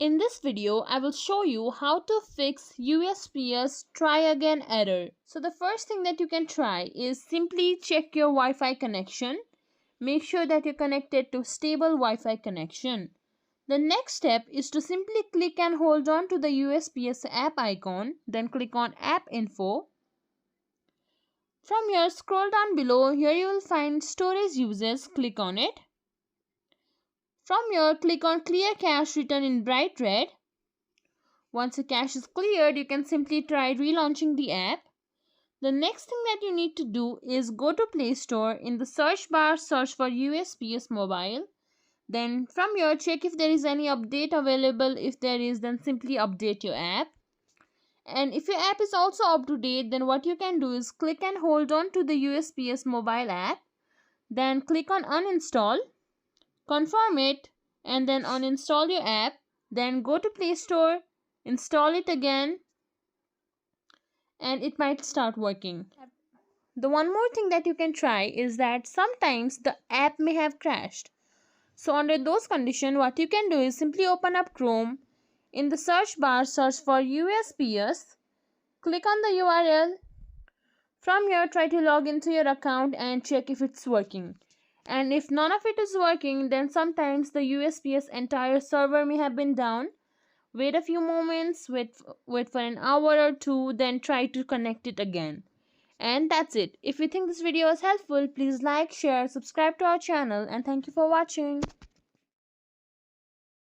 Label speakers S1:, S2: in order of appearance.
S1: In this video, I will show you how to fix USPS try again error. So the first thing that you can try is simply check your Wi-Fi connection. Make sure that you're connected to stable Wi-Fi connection. The next step is to simply click and hold on to the USPS app icon, then click on App Info. From here, scroll down below. Here you will find Storage Uses. Click on it. From here, click on Clear Cache written in bright red. Once the cache is cleared, you can simply try relaunching the app. The next thing that you need to do is go to Play Store. In the search bar, search for USPS Mobile. Then from here, check if there is any update available. If there is, then simply update your app. And if your app is also up to date, then what you can do is click and hold on to the USPS mobile app. Then click on uninstall. Confirm it and then uninstall your app. Then go to Play Store, install it again, and it might start working. The one more thing that you can try is that sometimes the app may have crashed. So under those conditions, what you can do is simply open up Chrome. In the search bar, search for USPS. Click on the URL. From here, try to log into your account and check if it's working. And if none of it is working, then sometimes the USPS entire server may have been down. Wait a few moments, wait for an hour or two, then try to connect it again. And that's it. If you think this video was helpful, please like, share, subscribe to our channel, and thank you for watching.